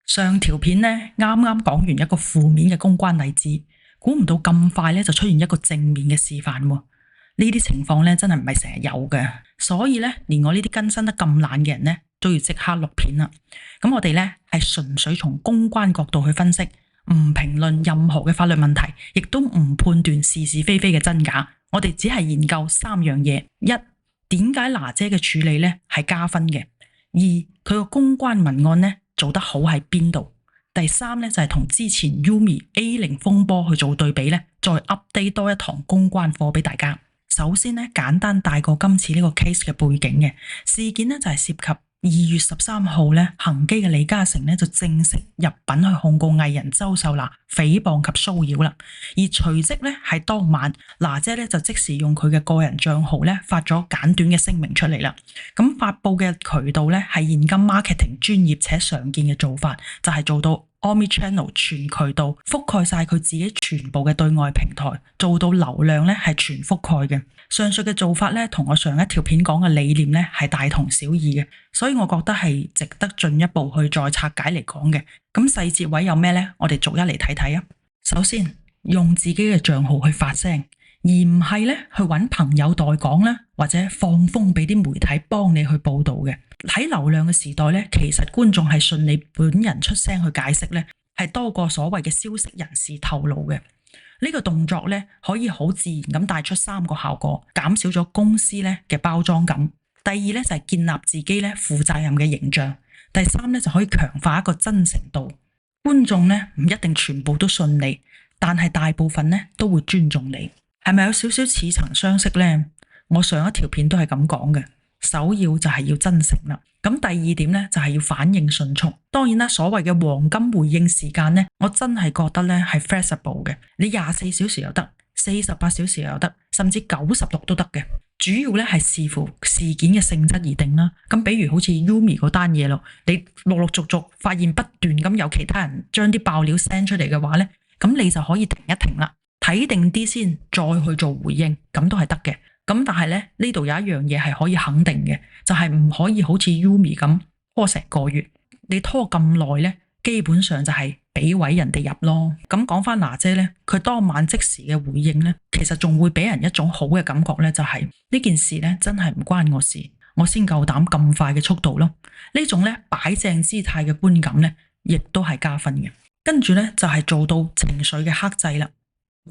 上條片咧啱啱講完一個負面嘅公關例子，估唔到咁快咧就出現一個正面嘅示範喎。呢啲情況咧真係唔係成日有嘅，所以咧連我呢啲更新得咁懶嘅人咧都要即刻錄片啦。咁我哋咧係純粹從公關角度去分析，唔評論任何嘅法律問題，亦都唔判斷是是非非嘅真假。我哋只係研究三樣嘢：一，點解娜姐嘅處理咧係加分嘅；二，佢個公關文案咧做得好喺邊度；第三咧就係同之前 Yumi A0 風波去做對比咧，再 update 多一堂公關課俾大家。首先咧，簡單帶過今次呢個 case 嘅背景嘅事件咧，就係涉及2月13號咧，恒基嘅李嘉誠咧就正式入稟去控告藝人周秀娜誹謗及騷擾啦。而隨即咧係當晚，娜姐咧就即時用佢嘅個人賬號咧發咗簡短嘅聲明出嚟啦。咁發佈嘅渠道咧係現今 marketing 專業且常見嘅做法，就係做到Omnichannel 全渠道覆蓋晒佢自己全部嘅對外平台，做到流量咧係全覆蓋嘅。上述嘅做法咧同我上一條片講嘅理念咧係大同小異嘅，所以我覺得係值得進一步去再拆解嚟講嘅。咁細節位有咩呢？我哋逐一嚟睇睇啊。首先，用自己嘅賬號去發聲，而唔係咧去揾朋友代講啦，或者放風俾啲媒體幫你去報道嘅。喺流量嘅時代咧，其實觀眾係信你本人出聲去解釋咧，係多過所謂嘅消息人士透露嘅。呢個動作咧可以好自然咁帶出3個效果：減少咗公司咧嘅包裝感；第二咧就係建立自己咧負責任嘅形象；第三咧就可以強化一個真誠度。觀眾咧唔一定全部都信你，但係大部分咧都會尊重你。係咪有少少似曾相識呢？我上一條片都係咁講嘅。首要就係要真誠啦。咁第二點咧就係要反應迅速。當然啦，所謂嘅黃金回應時間咧，我真係覺得咧係 flexible 嘅。你24小時又得，48小時又得，甚至96都得嘅。主要咧係視乎事件嘅性質而定啦。咁比如好似 Yumi 嗰單嘢咯，你陸陸續續發現不斷咁有其他人將啲爆料 send 出嚟嘅話咧，咁你就可以停一停啦，睇定啲先，再去做回應，咁都係得嘅。咁但係咧呢度有一樣嘢係可以肯定嘅，就係唔可以好似 Yumi 咁拖成個月。你拖咁耐咧，基本上就係俾位人哋入咯。咁講翻娜姐咧，佢當晚即時嘅回應咧，其實仲會俾人一種好嘅感覺咧，就係呢件事咧真係唔關我事，我先夠膽咁快嘅速度咯。呢種咧擺正姿態嘅觀感咧，亦都係加分嘅。跟住咧就係做到情緒嘅克制啦，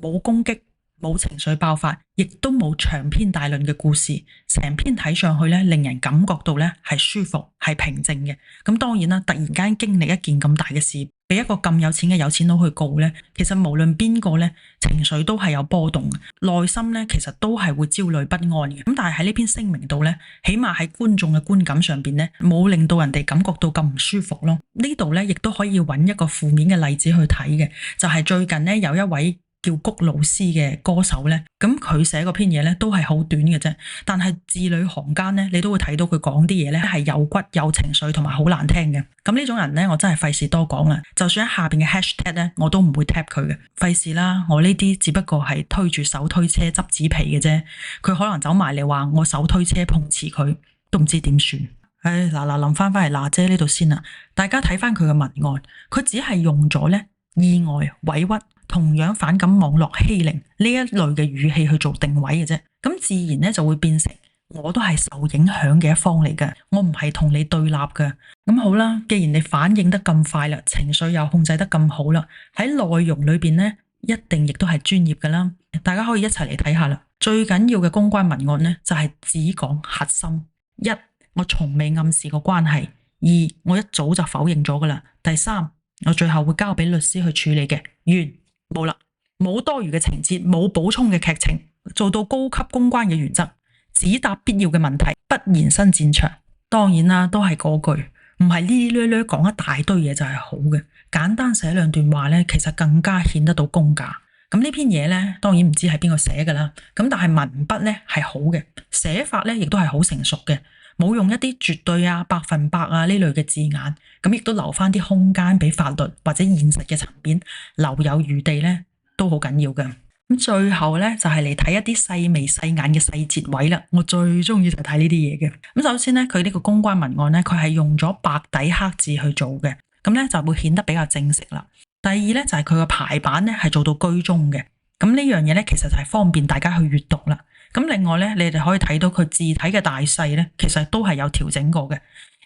冇攻擊，冇情緒爆發，亦都冇長篇大論嘅故事，成篇睇上去咧，令人感覺到咧係舒服、係平靜嘅。咁當然啦，突然間經歷一件咁大嘅事，俾一個咁有錢嘅有錢佬去告咧，其實無論邊個咧，情緒都係有波動，內心咧其實都係會焦慮不安嘅。咁但係喺呢篇聲明度咧，起碼喺觀眾嘅觀感上邊咧，冇令到人哋感覺到咁唔舒服咯。呢度咧亦都可以揾一個負面嘅例子去睇嘅，就係最近咧有一位叫谷老師嘅歌手咧，咁佢寫嗰篇嘢咧都係好短嘅啫，但係字裏行間咧，你都會睇到佢講啲嘢咧係有骨有情緒同埋好難聽嘅。咁呢種人咧，我真係費事多講啦。就算喺下邊嘅 hashtag 咧，我都唔會 tap 佢嘅，費事啦。我呢啲只不過係推住手推車執紙皮嘅啫，佢可能走埋嚟話我手推車碰瓷佢，都唔知點算。嗱，臨翻嚟娜姐呢度先啦，大家睇翻佢嘅文案，佢只係用咗咧意外、委屈、同樣反感網絡欺凌呢一類嘅語氣去做定位嘅啫，咁自然咧就會變成我都係受影響嘅一方嚟嘅，我唔係同你對立嘅。咁好啦，既然你反應得咁快啦，情緒又控制得咁好啦，喺內容裏邊咧一定亦都係專業噶啦，大家可以一齊嚟睇下啦。最緊要嘅公關文案咧就係只講核心：一，我從未暗示過關係；二，我一早就否認咗噶啦；第三，我最後會交俾律師去處理嘅。完。冇啦，冇多餘嘅情節，冇補充嘅劇情，做到高級公關嘅原則，只答必要嘅問題，不延伸戰場。當然啦，都係嗰句，唔係呢啲捋捋講一大堆嘢就係好嘅，簡單寫2段話咧，其實更加顯得到功架。咁呢篇嘢咧，當然唔知係邊個寫噶啦，咁但係文筆咧係好嘅，寫法咧亦都係好成熟嘅，冇用一啲絕對啊、100%啊呢類嘅字眼，咁亦都留翻啲空間俾法律或者現實嘅層面留有餘地咧，都好緊要嘅。咁最後咧就係嚟睇一啲細眉細眼嘅細節位啦，我最中意就睇呢啲嘢嘅。咁首先咧，佢呢個公關文案咧，佢係用咗白底黑字去做嘅。咁咧就會顯得比較正式啦。第二咧就係佢個排版咧係做到居中嘅，咁呢樣嘢咧其實就係方便大家去閱讀啦。咁另外咧，你哋可以睇到佢字體嘅大細咧，其實都係有調整過嘅，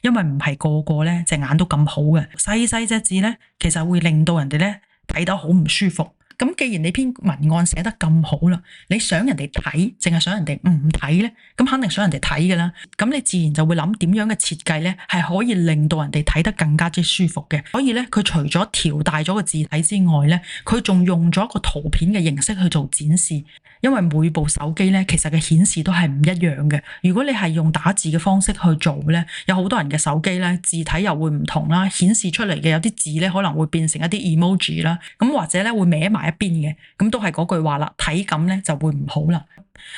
因為唔係個個咧隻眼都咁好嘅，細細隻字咧，其實會令到人哋咧睇得好唔舒服。咁既然你篇文案寫得咁好啦，你想人哋睇，淨係想人哋唔睇咧，咁肯定想人哋睇㗎啦。咁你自然就會諗點樣嘅設計咧，係可以令到人哋睇得更加之舒服嘅。所以咧，佢除咗調大咗個字體之外咧，佢仲用咗一個圖片嘅形式去做展示。因為每部手機咧，其實嘅顯示都係唔一樣嘅。如果你係用打字嘅方式去做咧，有好多人嘅手機咧，字體又會唔同啦，顯示出嚟嘅有啲字咧可能會變成一啲 emoji 啦，咁或者咧會歪埋一邊嘅，咁都係嗰句話啦，體感咧就會唔好啦。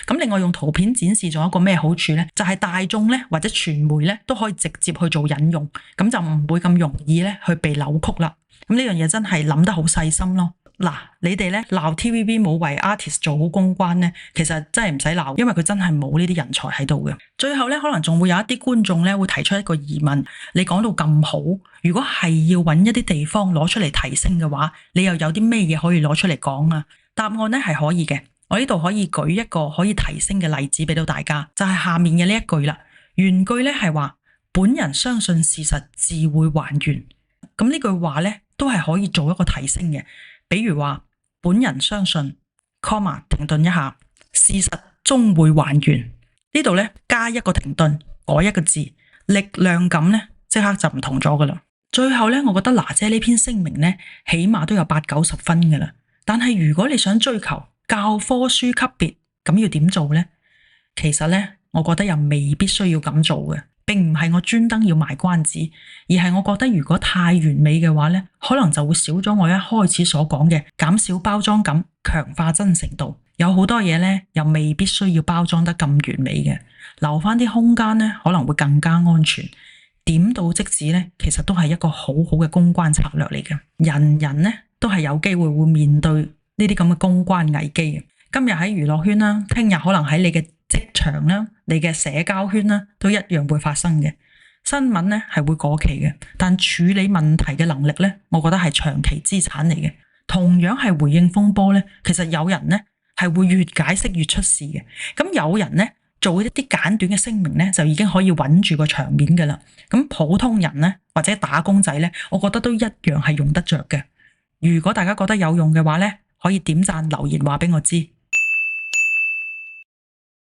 咁另外用圖片展示仲有一個咩好處咧？就係大眾咧或者傳媒咧都可以直接去做引用，咁就唔會咁容易咧去被扭曲啦。咁呢樣嘢真係諗得好細心咯。嗱，你哋咧鬧 TVB 冇為 artist 做好公關咧，其實真係唔使鬧，因為佢真係冇呢啲人才喺度嘅。最後咧，可能仲會有一啲觀眾咧會提出一個疑問：你講到咁好，如果係要揾一啲地方攞出嚟提升嘅話，你又有啲咩嘢可以攞出嚟講啊？答案咧係可以嘅，我呢度可以舉一個可以提升嘅例子俾到大家，就係下面嘅呢一句啦。原句咧係話：本人相信事實自會還原。咁呢句話咧都係可以做一個提升嘅。比如話，本人相信，停頓一下，事實終會還原。呢度咧加一個停頓，改一個字，力量感咧即刻就唔同咗噶啦。最後咧，我覺得娜姐呢篇聲明咧，起碼都有80-90分噶啦。但係如果你想追求教科書級別，咁要點做咧？其實咧，我覺得又未必需要咁做嘅。並唔係我專登要賣關子，而係我覺得如果太完美嘅話咧，可能就會少咗我一開始所講嘅減少包裝感，強化真誠度。有好多嘢咧，又未必需要包裝得咁完美嘅，留翻啲空間咧，可能會更加安全。點到即止咧，其實都係一個好好嘅公關策略嚟嘅。人人咧都係有機會會面對呢啲咁嘅公關危機嘅。今日喺娛樂圈啦，聽日可能喺你嘅職場啦，你嘅社交圈啦，都一樣會發生嘅。新聞咧係會過期嘅，但處理問題嘅能力咧，我覺得係長期資產嚟嘅。同樣係回應風波咧，其實有人咧係會越解釋越出事嘅。咁有人咧做一啲簡短嘅聲明咧，就已經可以穩住個場面噶啦。咁普通人咧或者打工仔咧，我覺得都一樣係用得着嘅。如果大家覺得有用嘅話咧，可以點讚留言話俾我知。